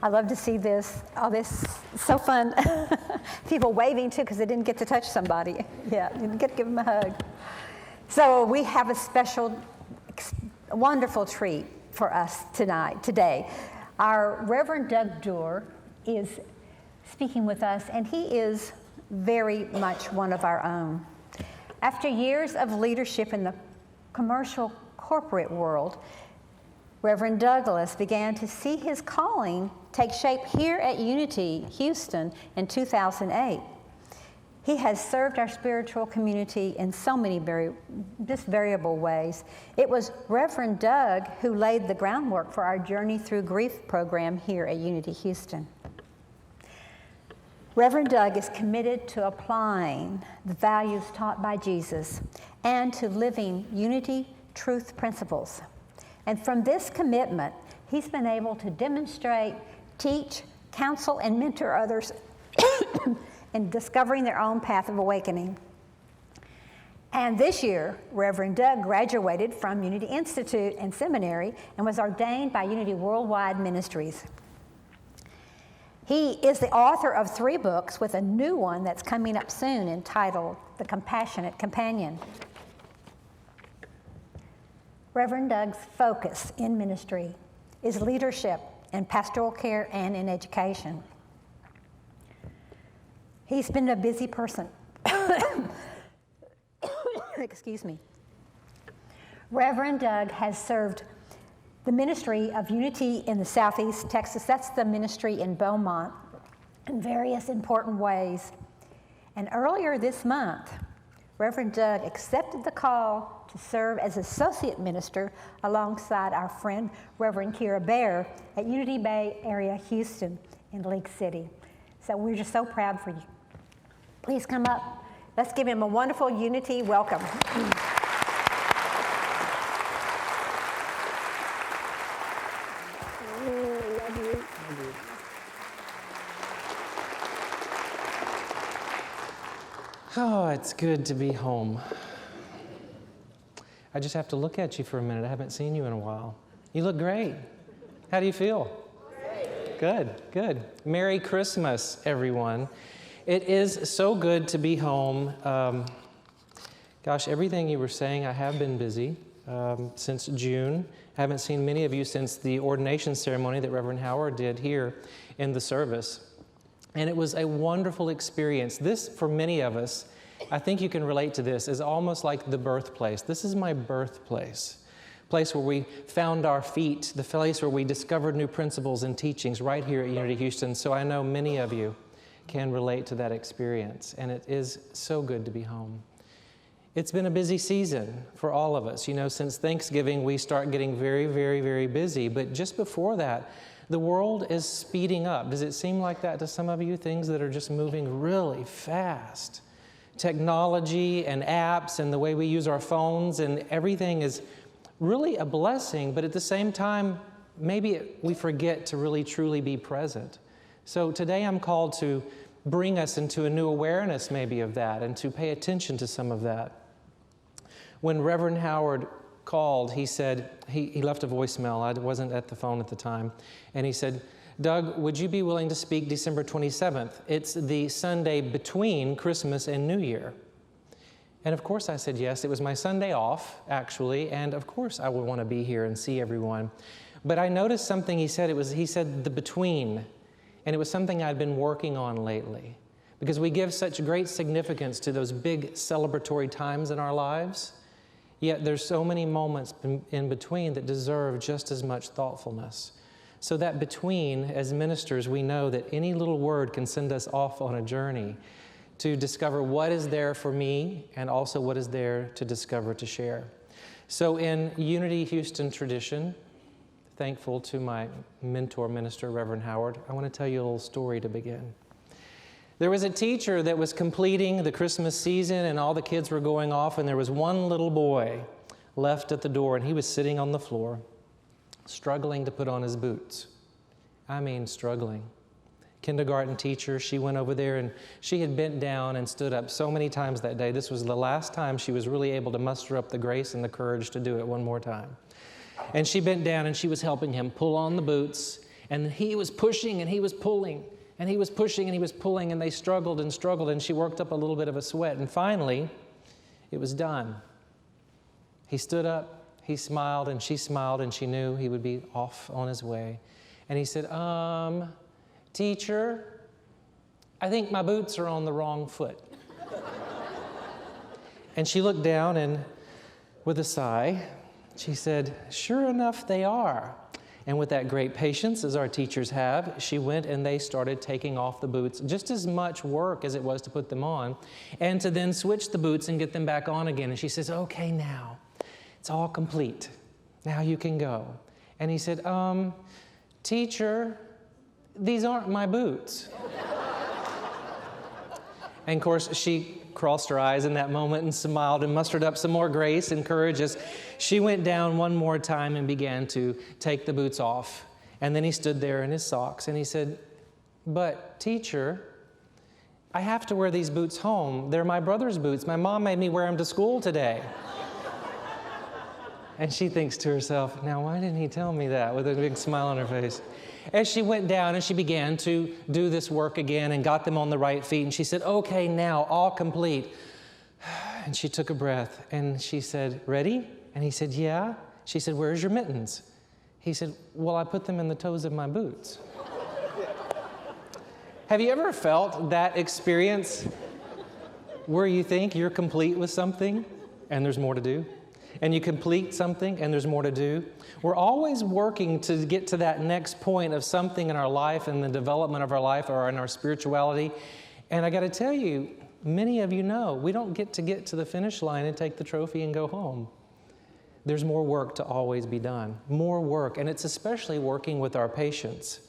I love to see this. Oh, this is so fun. People waving too because they didn't get to touch somebody. Yeah, didn't get to give them a hug. So we have a special, wonderful treat for us today. Our Reverend Doug Duerr is speaking with us, and he is very much one of our own. After years of leadership in the commercial corporate world, Reverend Douglas began to see his calling take shape here at Unity Houston in 2008. He has served our spiritual community in so many variable ways. It was Reverend Doug who laid the groundwork for our Journey Through Grief program here at Unity Houston. Reverend Doug is committed to applying the values taught by Jesus and to living unity truth principles. And from this commitment, he's been able to demonstrate, teach, counsel, and mentor others in discovering their own path of awakening. And this year, Reverend Doug graduated from Unity Institute and Seminary and was ordained by Unity Worldwide Ministries. He is the author of 3 books with a new one that's coming up soon entitled The Compassionate Companion. Reverend Doug's focus in ministry is leadership in pastoral care and in education. He's been a busy person. Excuse me. Reverend Doug has served the ministry of Unity in the Southeast Texas. That's the ministry in Beaumont in various important ways. And earlier this month, Reverend Doug accepted the call to serve as associate minister alongside our friend Reverend Kira Bear at Unity Bay Area Houston in League City. So we're just so proud for you. Please come up. Let's give him a wonderful Unity welcome. Oh, it's good to be home. I just have to look at you for a minute. I haven't seen you in a while. You look great. How do you feel? Great. Good, good. Merry Christmas, everyone. It is so good to be home. Gosh, everything you were saying, I have been busy since June. I haven't seen many of you since the ordination ceremony that Reverend Howard did here in the service. And it was a wonderful experience. This, for many of us, I think you can relate to this, is almost like the birthplace. This is my birthplace. Place where we found our feet, the place where we discovered new principles and teachings right here at Unity Houston. So I know many of you can relate to that experience, and it is so good to be home. It's been a busy season for all of us. You know, since Thanksgiving, we start getting very, very, very busy. But just before that, the world is speeding up. Does it seem like that to some of you? Things that are just moving really fast. Technology and apps and the way we use our phones and everything is really a blessing, but at the same time, maybe we forget to really truly be present. So today I'm called to bring us into a new awareness maybe of that and to pay attention to some of that. When Reverend Howard called, he said, he left a voicemail. I wasn't at the phone at the time. And he said, Doug, would you be willing to speak December 27th? It's the Sunday between Christmas and New Year. And of course I said yes. It was my Sunday off, actually, and of course I would want to be here and see everyone. But I noticed something he said. He said the between, and it was something I'd been working on lately. Because we give such great significance to those big celebratory times in our lives, yet there's so many moments in between that deserve just as much thoughtfulness. So that between, as ministers, we know that any little word can send us off on a journey to discover what is there for me and also what is there to discover, to share. So in Unity Houston tradition, thankful to my mentor minister, Reverend Howard, I want to tell you a little story to begin. There was a teacher that was completing the Christmas season and all the kids were going off, and there was one little boy left at the door, and he was sitting on the floor, struggling to put on his boots. I mean, struggling. Kindergarten teacher, she went over there and she had bent down and stood up so many times that day. This was the last time she was really able to muster up the grace and the courage to do it one more time. And she bent down and she was helping him pull on the boots. And he was pushing and he was pulling, and he was pushing and he was pulling, and they struggled and struggled, and she worked up a little bit of a sweat. And finally, it was done. He stood up, he smiled, and she knew he would be off on his way. And he said, teacher, I think my boots are on the wrong foot. And she looked down and with a sigh, she said, sure enough, they are. And with that great patience, as our teachers have, she went and they started taking off the boots, just as much work as it was to put them on, and to then switch the boots and get them back on again. And she says, okay, now, it's all complete. Now you can go. And he said, teacher, these aren't my boots. And of course, she crossed her eyes in that moment and smiled and mustered up some more grace and courage as she went down one more time and began to take the boots off. And then he stood there in his socks and he said, but teacher, I have to wear these boots home. They're my brother's boots. My mom made me wear them to school today. And she thinks to herself, now why didn't he tell me that, with a big smile on her face? As she went down and she began to do this work again and got them on the right feet, and she said, okay, now, all complete. And she took a breath and she said, ready? And he said, yeah. She said, where's your mittens? He said, well, I put them in the toes of my boots. Have you ever felt that experience where you think you're complete with something and there's more to do? And you complete something and there's more to do? We're always working to get to that next point of something in our life and the development of our life or in our spirituality. And I got to tell you, many of you know, we don't get to the finish line and take the trophy and go home. There's more work to always be done, more work, and it's especially working with our patience.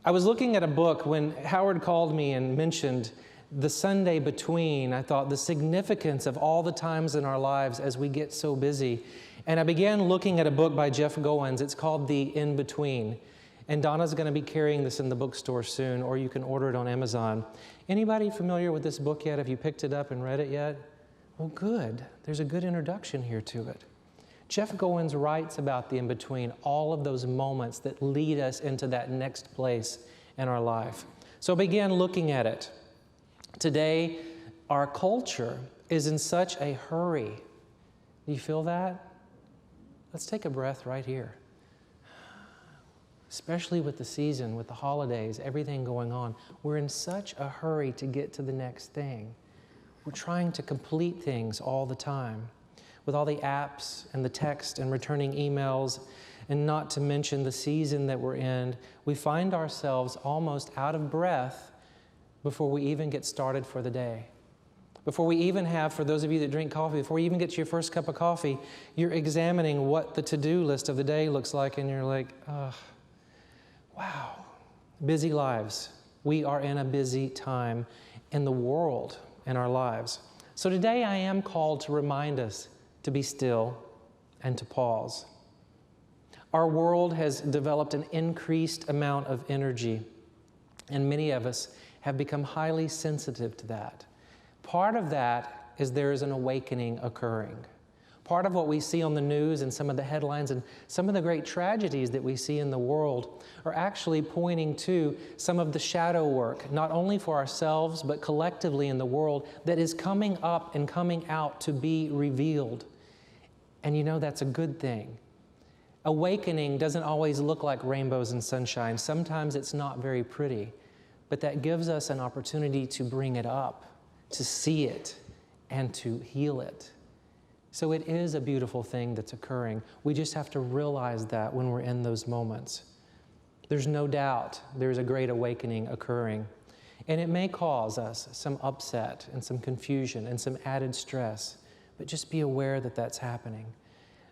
I was looking at a book when Howard called me and mentioned the Sunday between. I thought the significance of all the times in our lives as we get so busy. And I began looking at a book by Jeff Goins. It's called The In-Between. And Donna's going to be carrying this in the bookstore soon, or you can order it on Amazon. Anybody familiar with this book yet? Have you picked it up and read it yet? Well, good. There's a good introduction here to it. Jeff Goins writes about the in-between, all of those moments that lead us into that next place in our life. So I began looking at it. Today, our culture is in such a hurry. Do you feel that? Let's take a breath right here. Especially with the season, with the holidays, everything going on. We're in such a hurry to get to the next thing. We're trying to complete things all the time. With all the apps and the text and returning emails, and not to mention the season that we're in, we find ourselves almost out of breath before we even get started for the day. Before we even have, for those of you that drink coffee, before you even get to your first cup of coffee, you're examining what the to-do list of the day looks like, and you're like, wow. Busy lives. We are in a busy time in the world, in our lives. So today I am called to remind us to be still and to pause. Our world has developed an increased amount of energy, and many of us have become highly sensitive to that. Part of that is there is an awakening occurring. Part of what we see on the news and some of the headlines and some of the great tragedies that we see in the world are actually pointing to some of the shadow work, not only for ourselves, but collectively in the world, that is coming up and coming out to be revealed. And you know, that's a good thing. Awakening doesn't always look like rainbows and sunshine. Sometimes it's not very pretty. But that gives us an opportunity to bring it up, to see it, and to heal it. So it is a beautiful thing that's occurring. We just have to realize that when we're in those moments. There's no doubt there's a great awakening occurring. And it may cause us some upset and some confusion and some added stress. But just be aware that that's happening.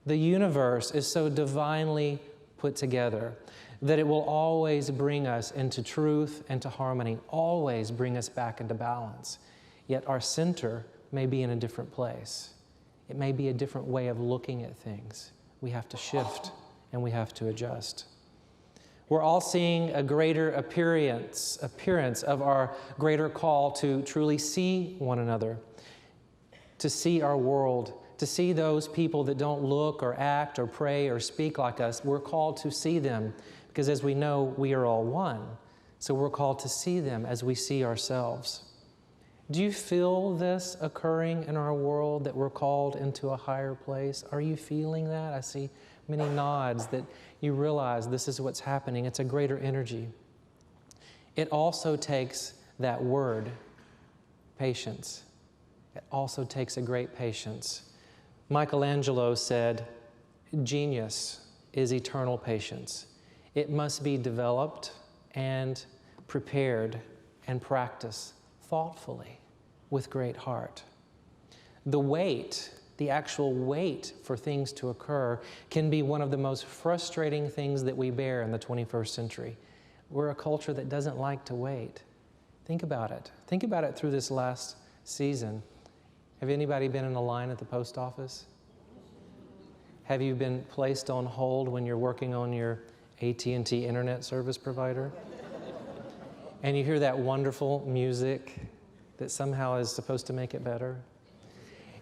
The universe is so divinely put together that it will always bring us into truth and to harmony, always bring us back into balance. Yet our center may be in a different place. It may be a different way of looking at things. We have to shift and we have to adjust. We're all seeing a greater appearance of our greater call to truly see one another, to see our world, to see those people that don't look or act or pray or speak like us. We're called to see them because, as we know, we are all one. So we're called to see them as we see ourselves. Do you feel this occurring in our world, that we're called into a higher place? Are you feeling that? I see many nods that you realize this is what's happening. It's a greater energy. It also takes that word, patience. It also takes a great patience. Michelangelo said, genius is eternal patience. It must be developed and prepared and practiced thoughtfully with great heart. The wait, the actual wait for things to occur, can be one of the most frustrating things that we bear in the 21st century. We're a culture that doesn't like to wait. Think about it. Think about it through this last season. Have anybody been in a line at the post office? Have you been placed on hold when you're working on your AT&T internet service provider? And you hear that wonderful music that somehow is supposed to make it better?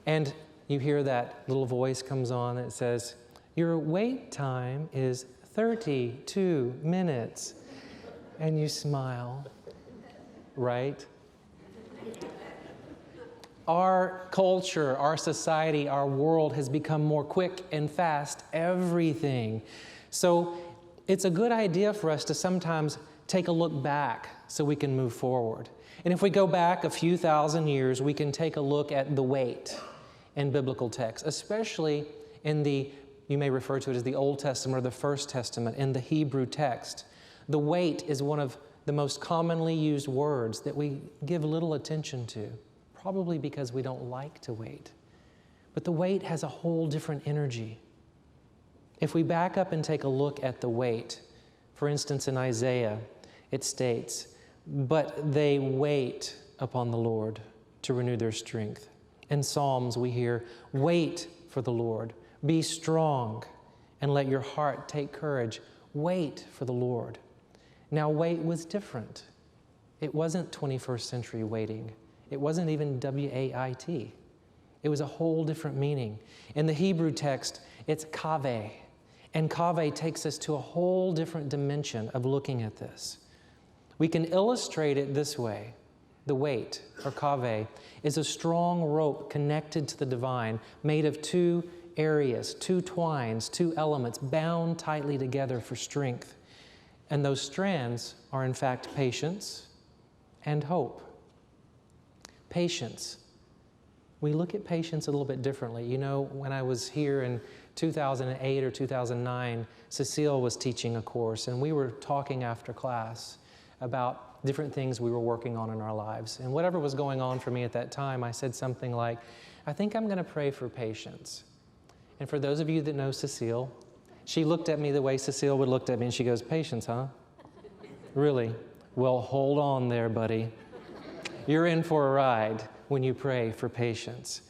And you hear that little voice comes on that says, your wait time is 32 minutes. And you smile, right? Our culture, our society, our world has become more quick and fast, everything. So it's a good idea for us to sometimes take a look back so we can move forward. And if we go back a few thousand years, we can take a look at the wait in biblical texts, especially in you may refer to it as the Old Testament or the First Testament, in the Hebrew text. The wait is one of the most commonly used words that we give little attention to, probably because we don't like to wait. But the wait has a whole different energy. If we back up and take a look at the wait, for instance, in Isaiah, it states, but they wait upon the Lord to renew their strength. In Psalms, we hear, wait for the Lord, be strong, and let your heart take courage. Wait for the Lord. Now, wait was different. It wasn't 21st century waiting. It wasn't even W-A-I-T. It was a whole different meaning. In the Hebrew text, it's kaveh. And kaveh takes us to a whole different dimension of looking at this. We can illustrate it this way. The wait, or kaveh, is a strong rope connected to the divine, made of two areas, two twines, two elements, bound tightly together for strength. And those strands are, in fact, patience and hope. Patience. We look at patience a little bit differently. You know, when I was here in 2008 or 2009, Cecile was teaching a course, and we were talking after class about different things we were working on in our lives. And whatever was going on for me at that time, I said something like, I think I'm going to pray for patience. And for those of you that know Cecile, she looked at me the way Cecile would look at me, and she goes, patience, huh? Really? Well, hold on there, buddy. You're in for a ride when you pray for patience.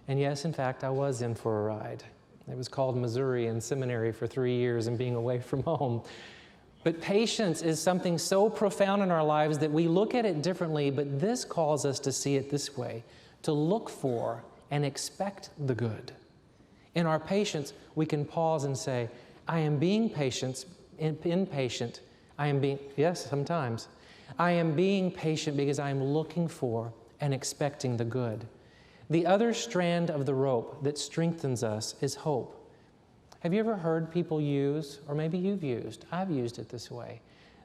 And yes, in fact, I was in for a ride. It was called Missouri in seminary for 3 years and being away from home. But patience is something so profound in our lives that we look at it differently, but this calls us to see it this way, to look for and expect the good. In our patience, we can pause and say, I am being impatient. Yes, sometimes. I am being patient because I am looking for and expecting the good. The other strand of the rope that strengthens us is hope. Have you ever heard people use, or maybe you've used, I've used it this way,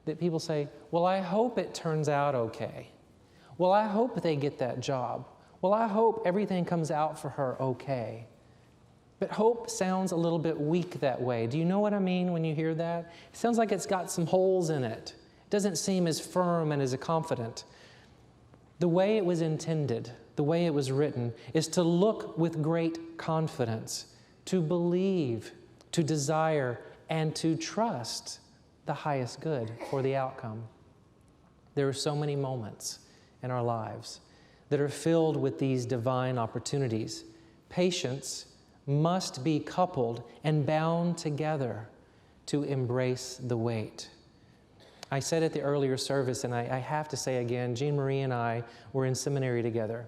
that people say, well, I hope it turns out okay. Well, I hope they get that job. Well, I hope everything comes out for her okay. But hope sounds a little bit weak that way. Do you know what I mean when you hear that? It sounds like it's got some holes in it. It doesn't seem as firm and as confident. The way it was intended, the way it was written, is to look with great confidence, to believe, to desire, and to trust the highest good for the outcome. There are so many moments in our lives that are filled with these divine opportunities. Patience must be coupled and bound together to embrace the wait. I said at the earlier service, and I have to say again, Jean Marie and I were in seminary together.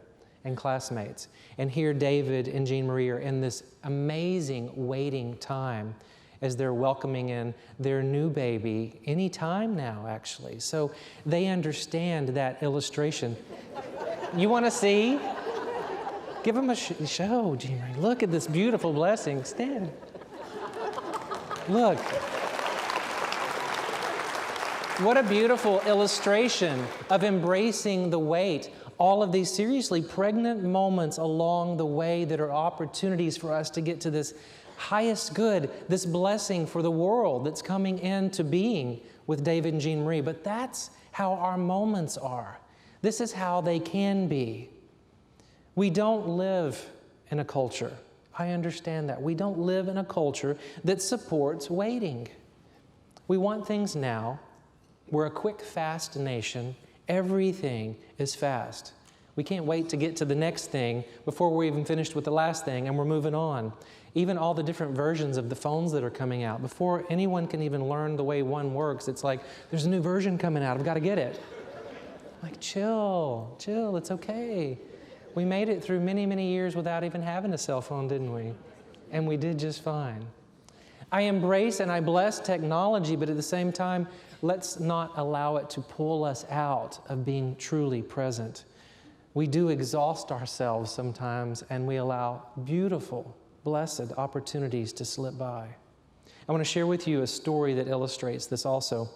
and classmates. And here David and Jean Marie are in this amazing waiting time as they're welcoming in their new baby any time now, actually. So they understand that illustration. You want to see? Give them a show, Jean Marie. Look at this beautiful blessing. Stand. Look. What a beautiful illustration of embracing the wait. All of these seriously pregnant moments along the way that are opportunities for us to get to this highest good, this blessing for the world that's coming into being with David and Jean Marie. But that's how our moments are. This is how they can be. We don't live in a culture. I understand that. We don't live in a culture that supports waiting. We want things now. We're a quick, fast nation. Everything is fast. We can't wait to get to the next thing before we're even finished with the last thing, and we're moving on. Even all the different versions of the phones that are coming out, before anyone can even learn the way one works, it's like, there's a new version coming out. I've got to get it. Like, chill, it's okay. We made it through many, many years without even having a cell phone, didn't we? And we did just fine. I embrace and I bless technology, but at the same time, let's not allow it to pull us out of being truly present. We do exhaust ourselves sometimes, and we allow beautiful, blessed opportunities to slip by. I want to share with you a story that illustrates this also.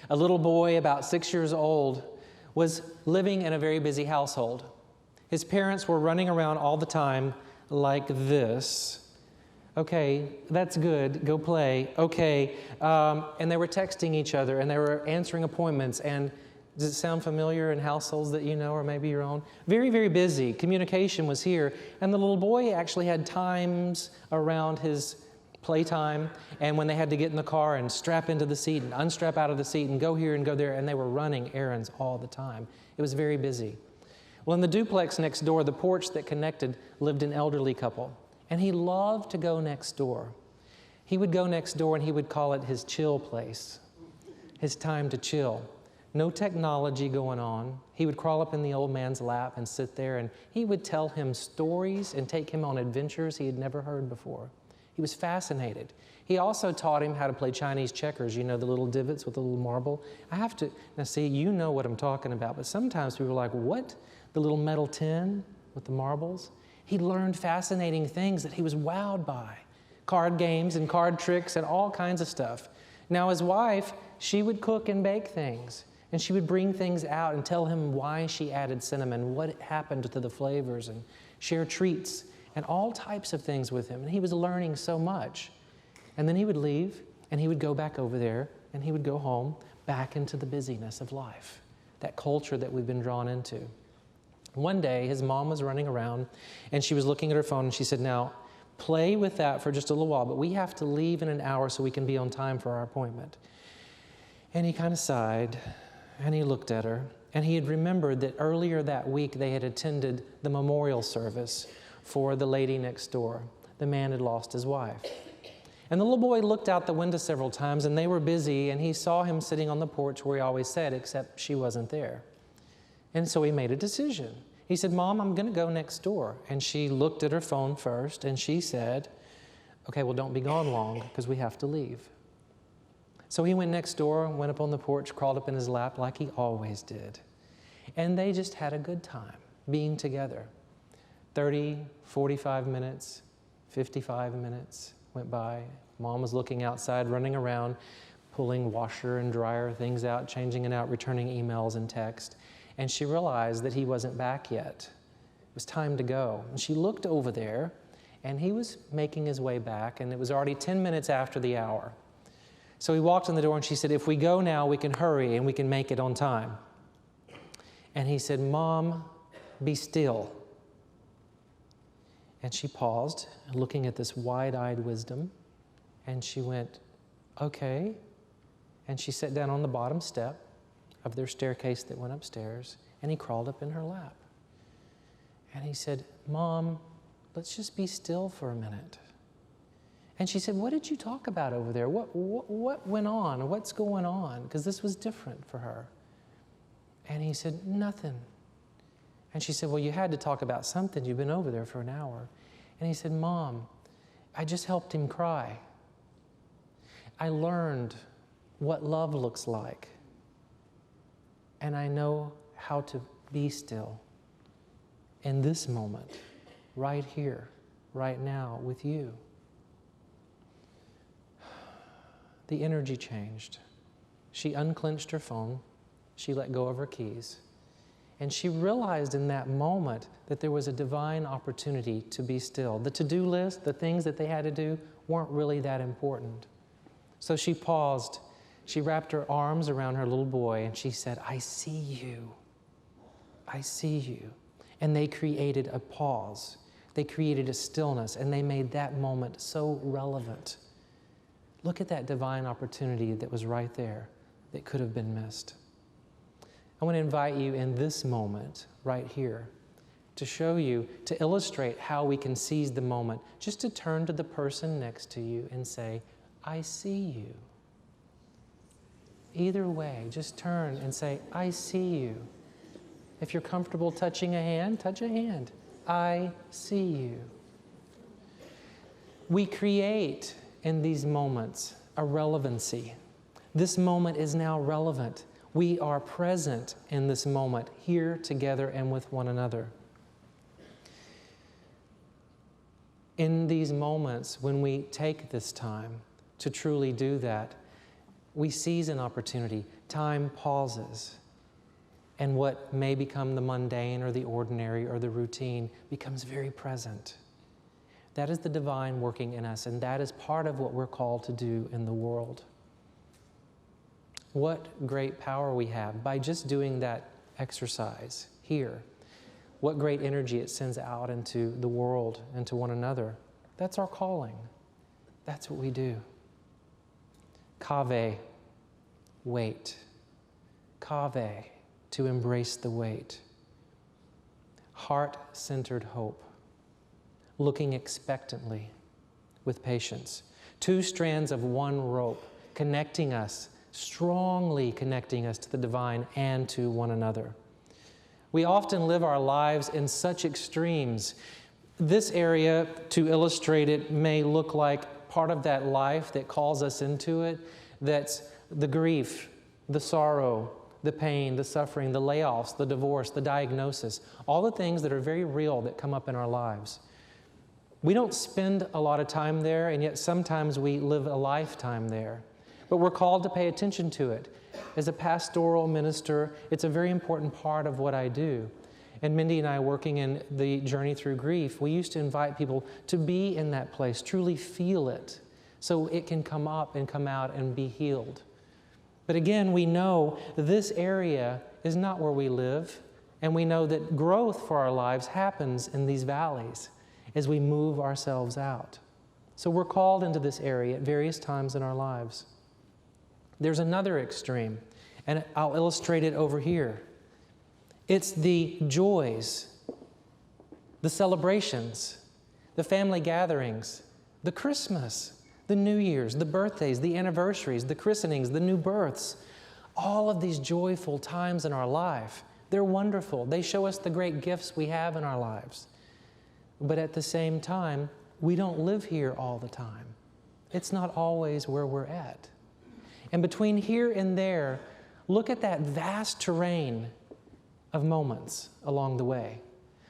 A little boy about 6 years old was living in a very busy household. His parents were running around all the time like this. Okay, that's good, go play, okay. And they were texting each other, and they were answering appointments. And does it sound familiar in households that you know, or maybe your own? Very, very busy. Communication was here. And the little boy actually had times around his playtime, and when they had to get in the car and strap into the seat and unstrap out of the seat and go here and go there, and they were running errands all the time. It was very busy. Well, in the duplex next door, the porch that connected, lived an elderly couple. And he loved to go next door. He would go next door and he would call it his chill place, his time to chill. No technology going on. He would crawl up in the old man's lap and sit there, and he would tell him stories and take him on adventures he had never heard before. He was fascinated. He also taught him how to play Chinese checkers, you know, the little divots with the little marble. Now see, you know what I'm talking about, but sometimes people are like, what? The little metal tin with the marbles? He learned fascinating things that he was wowed by. Card games and card tricks and all kinds of stuff. Now his wife, she would cook and bake things. And she would bring things out and tell him why she added cinnamon, what happened to the flavors, and share treats and all types of things with him. And he was learning so much. And then he would leave, and he would go back over there, and he would go home, back into the busyness of life, that culture that we've been drawn into. One day, his mom was running around, and she was looking at her phone, and she said, now, play with that for just a little while, but we have to leave in an hour so we can be on time for our appointment. And he kind of sighed, and he looked at her, and he had remembered that earlier that week they had attended the memorial service for the lady next door. The man had lost his wife. And the little boy looked out the window several times, and they were busy, and he saw him sitting on the porch where he always sat, except she wasn't there. And so he made a decision. He said, Mom, I'm going to go next door. And she looked at her phone first, and she said, okay, well, don't be gone long, because we have to leave. So he went next door, went up on the porch, crawled up in his lap like he always did. And they just had a good time being together. 30, 45 minutes, 55 minutes went by. Mom was looking outside, running around, pulling washer and dryer things out, changing it out, returning emails and text. And she realized that he wasn't back yet. It was time to go. And she looked over there, and he was making his way back, and it was already 10 minutes after the hour. So he walked in the door, and she said, if we go now, we can hurry, and we can make it on time. And he said, Mom, be still. And she paused, looking at this wide-eyed wisdom, and she went, okay. And she sat down on the bottom step of their staircase that went upstairs, and he crawled up in her lap. And he said, Mom, let's just be still for a minute. And she said, what did you talk about over there? What went on? What's going on? Because this was different for her. And he said, nothing. And she said, well, you had to talk about something. You've been over there for an hour. And he said, Mom, I just helped him cry. I learned what love looks like. And I know how to be still in this moment, right here, right now, with you. The energy changed. She unclenched her phone. She let go of her keys. And she realized in that moment that there was a divine opportunity to be still. The to-do list, the things that they had to do, weren't really that important. So she paused. She wrapped her arms around her little boy and she said, I see you. I see you. And they created a pause. They created a stillness, and they made that moment so relevant. Look at that divine opportunity that was right there that could have been missed. I want to invite you in this moment, right here, to show you, to illustrate how we can seize the moment, just to turn to the person next to you and say, I see you. Either way, just turn and say, I see you. If you're comfortable touching a hand, touch a hand. I see you. We create in these moments a relevancy. This moment is now relevant. We are present in this moment, here together and with one another. In these moments, when we take this time to truly do that, we seize an opportunity. Time pauses. And what may become the mundane or the ordinary or the routine becomes very present. That is the divine working in us, and that is part of what we're called to do in the world. What great power we have by just doing that exercise here. What great energy it sends out into the world and to one another. That's our calling. That's what we do. Kave, wait. Kave, to embrace the wait. Heart-centered hope. Looking expectantly with patience. Two strands of one rope connecting us, strongly connecting us to the divine and to one another. We often live our lives in such extremes. This area, to illustrate it, may look like part of that life that calls us into it. That's the grief, the sorrow, the pain, the suffering, the layoffs, the divorce, the diagnosis, all the things that are very real that come up in our lives. We don't spend a lot of time there, and yet sometimes we live a lifetime there. But we're called to pay attention to it. As a pastoral minister, it's a very important part of what I do. And Mindy and I, working in the journey through grief, we used to invite people to be in that place, truly feel it, so it can come up and come out and be healed. But again, we know this area is not where we live, and we know that growth for our lives happens in these valleys as we move ourselves out. So we're called into this area at various times in our lives. There's another extreme, and I'll illustrate it over here. It's the joys, the celebrations, the family gatherings, the Christmas, the New Year's, the birthdays, the anniversaries, the christenings, the new births. All of these joyful times in our life, they're wonderful. They show us the great gifts we have in our lives. But at the same time, we don't live here all the time. It's not always where we're at. And between here and there, look at that vast terrain of moments along the way.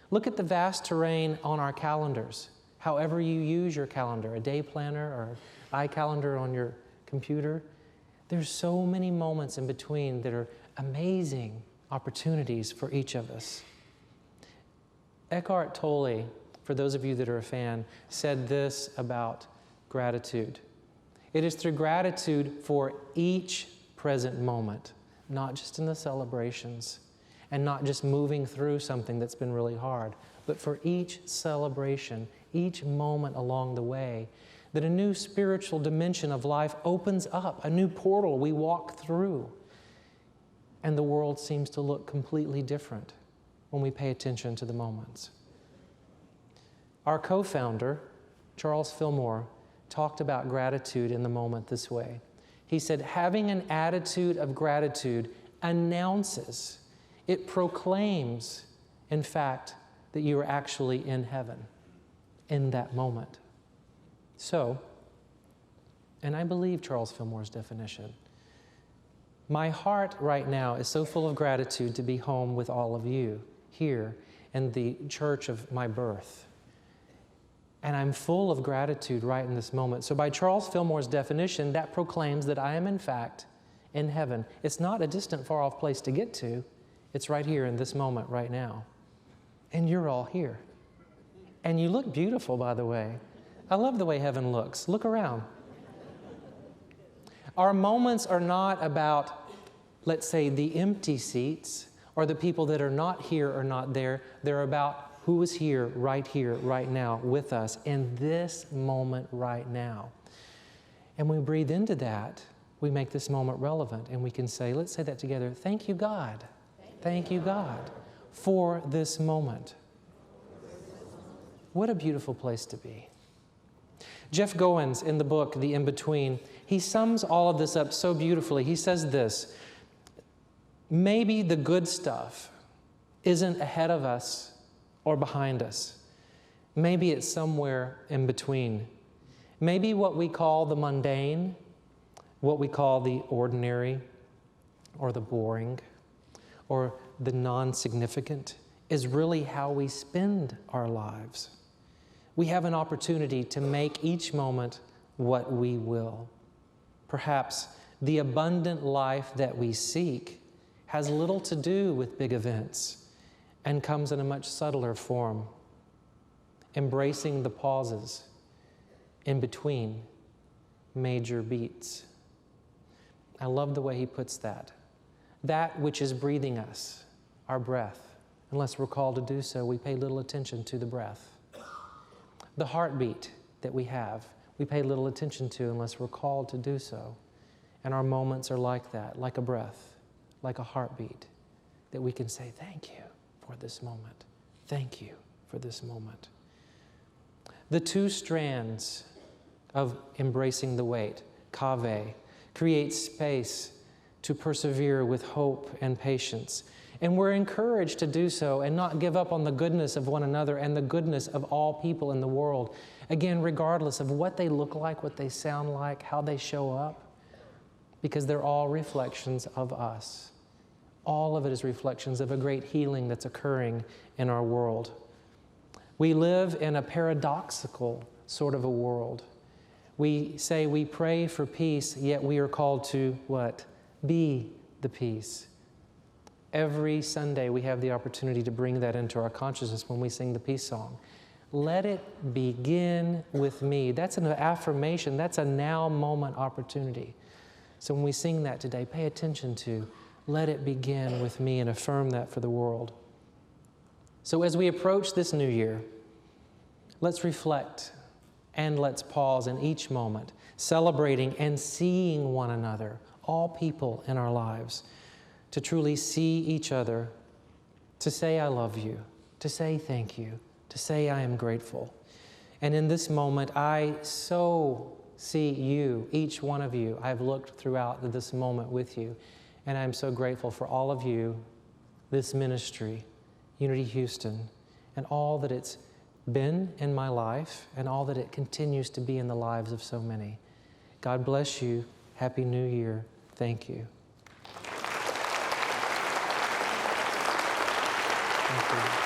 Look at the vast terrain on our calendars, however you use your calendar, a day planner or iCalendar on your computer. There's so many moments in between that are amazing opportunities for each of us. Eckhart Tolle, for those of you that are a fan, said this about gratitude. It is through gratitude for each present moment, not just in the celebrations, and not just moving through something that's been really hard, but for each celebration, each moment along the way, that a new spiritual dimension of life opens up, a new portal we walk through, and the world seems to look completely different when we pay attention to the moments. Our co-founder, Charles Fillmore, talked about gratitude in the moment this way. He said, having an attitude of gratitude announces, it proclaims, in fact, that you are actually in heaven in that moment. So, and I believe Charles Fillmore's definition, my heart right now is so full of gratitude to be home with all of you here in the church of my birth. And I'm full of gratitude right in this moment. So by Charles Fillmore's definition, that proclaims that I am in fact in heaven. It's not a distant, far-off place to get to. It's right here in this moment right now. And you're all here. And you look beautiful, by the way. I love the way heaven looks. Look around. Our moments are not about, let's say, the empty seats or the people that are not here or not there. They're about who is here, right now, with us in this moment right now. And when we breathe into that, we make this moment relevant, and we can say, let's say that together, thank you, God. Thank you, God, for this moment. What a beautiful place to be. Jeff Goins, in the book, The In-Between, he sums all of this up so beautifully. He says this, maybe the good stuff isn't ahead of us or behind us. Maybe it's somewhere in between. Maybe what we call the mundane, what we call the ordinary, or the boring, or the non-significant, is really how we spend our lives. We have an opportunity to make each moment what we will. Perhaps the abundant life that we seek has little to do with big events and comes in a much subtler form, embracing the pauses in between major beats. I love the way he puts that. That which is breathing us, our breath. Unless we're called to do so, we pay little attention to the breath. The heartbeat that we have, we pay little attention to unless we're called to do so. And our moments are like that, like a breath, like a heartbeat, that we can say, thank you for this moment. Thank you for this moment. The two strands of embracing the weight, kave, create space to persevere with hope and patience. And we're encouraged to do so and not give up on the goodness of one another and the goodness of all people in the world. Again, regardless of what they look like, what they sound like, how they show up, because they're all reflections of us. All of it is reflections of a great healing that's occurring in our world. We live in a paradoxical sort of a world. We say we pray for peace, yet we are called to what? Be the peace. Every Sunday we have the opportunity to bring that into our consciousness when we sing the peace song. Let it begin with me. That's an affirmation. That's a now moment opportunity. So when we sing that today, pay attention to, let it begin with me, and affirm that for the world. So as we approach this new year, let's reflect and let's pause in each moment, celebrating and seeing one another, all people in our lives, to truly see each other, to say I love you, to say thank you, to say I am grateful. And in this moment, I so see you, each one of you. I've looked throughout this moment with you, and I'm so grateful for all of you, this ministry, Unity Houston, and all that it's been in my life and all that it continues to be in the lives of so many. God bless you. Happy New Year. Thank you. Thank you.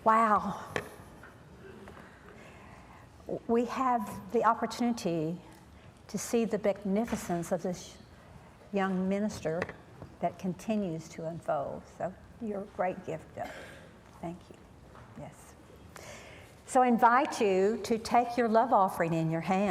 Wow. We have the opportunity to see the magnificence of this young minister that continues to unfold. So you're a great gift, Doug. Thank you. Yes. So I invite you to take your love offering in your hand.